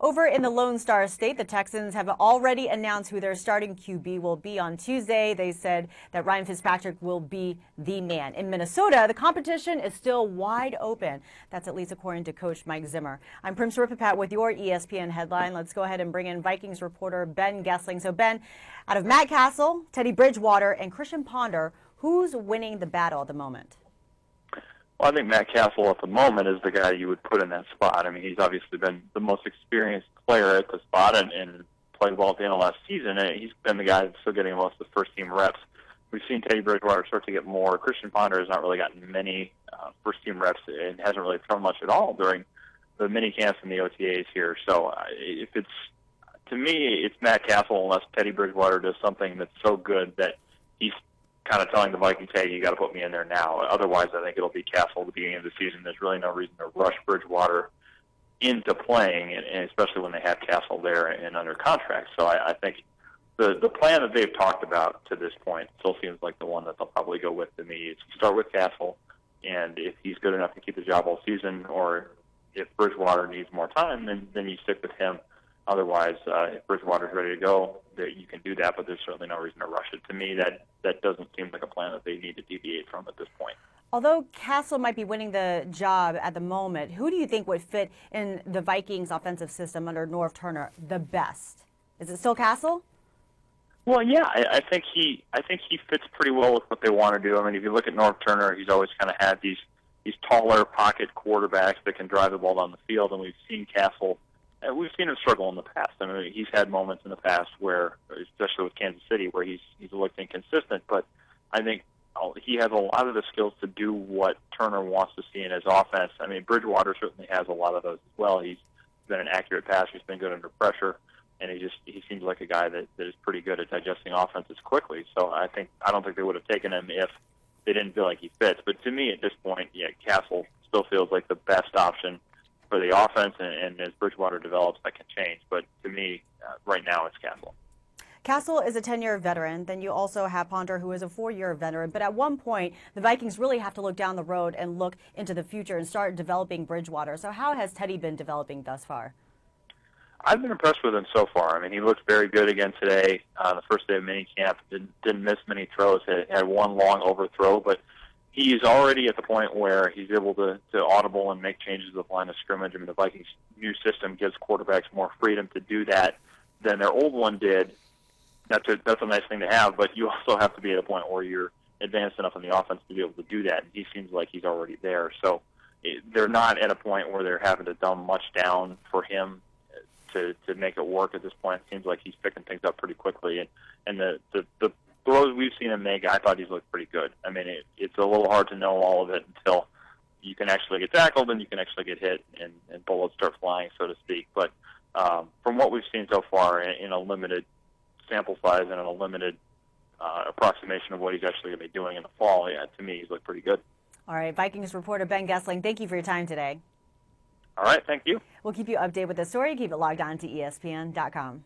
Over in the Lone Star State, the Texans have already announced who their starting QB will be on Tuesday. They said that Ryan Fitzpatrick will be the man. In Minnesota, the competition is still wide open. That's at least according to Coach Mike Zimmer. I'm Prim Sripapat with your ESPN headline. Let's go ahead and bring in Vikings reporter Ben Goessling. So Ben, out of Matt Cassel, Teddy Bridgewater, and Christian Ponder, who's winning the battle at the moment? Well, I think Matt Cassel at the moment is the guy you would put in that spot. I mean, he's obviously been the most experienced player at the spot and played well at the end of last season. And he's been the guy that's still getting most of the first-team reps. We've seen Teddy Bridgewater start to get more. Christian Ponder has not really gotten many first-team reps and hasn't really thrown much at all during the mini camps and the OTAs here. So if it's, to me, it's Matt Cassel unless Teddy Bridgewater does something that's so good that he's kind of telling the Vikings, hey, you got to put me in there now. Otherwise, I think it'll be Cassel at the beginning of the season. There's really no reason to rush Bridgewater into playing, and especially when they have Cassel there and under contract. So I think the plan that they've talked about to this point still seems like the one that they'll probably go with to me. Is start with Cassel, and if he's good enough to keep the job all season, or if Bridgewater needs more time, then you stick with him. Otherwise, if Bridgewater's ready to go, you can do that, but there's certainly no reason to rush it. To me, that doesn't seem like a plan that they need to deviate from at this point. Although Cassel might be winning the job at the moment, who do you think would fit in the Vikings offensive system under Norv Turner the best? Is it still Cassel? Well, yeah, I think he fits pretty well with what they want to do. I mean, if you look at Norv Turner, he's always kind of had these taller pocket quarterbacks that can drive the ball down the field, and we've seen Cassel. We've seen him struggle in the past. I mean, he's had moments in the past where, especially with Kansas City, where he's looked inconsistent. But I think he has a lot of the skills to do what Turner wants to see in his offense. I mean, Bridgewater certainly has a lot of those as well. He's been an accurate passer. He's been good under pressure, and he seems like a guy that is pretty good at digesting offenses quickly. So I don't think they would have taken him if they didn't feel like he fits. But to me, at this point, yeah, Cassel still feels like the best option for the offense, and as Bridgewater develops, that can change. But to me, right now, it's Cassel. Cassel is a 10-year veteran. Then you also have Ponder, who is a 4-year veteran. But at one point, the Vikings really have to look down the road and look into the future and start developing Bridgewater. So how has Teddy been developing thus far? I've been impressed with him so far. I mean, he looked very good again today on the first day of minicamp. Didn't miss many throws. Had one long overthrow, but he's already at the point where he's able to audible and make changes to the line of scrimmage. I mean, the Vikings' new system gives quarterbacks more freedom to do that than their old one did. That's a nice thing to have, but you also have to be at a point where you're advanced enough in the offense to be able to do that, and he seems like he's already there. So they're not at a point where they're having to dumb much down for him to make it work at this point. It seems like he's picking things up pretty quickly, and the throws we've seen him make, I thought he's looked pretty good. I mean, it's a little hard to know all of it until you can actually get tackled and you can actually get hit and bullets start flying, so to speak. But from what we've seen so far in a limited sample size and in a limited approximation of what he's actually going to be doing in the fall, yeah, to me, he's looked pretty good. All right, Vikings reporter Ben Goessling, thank you for your time today. All right, thank you. We'll keep you updated with the story. Keep it logged on to ESPN.com.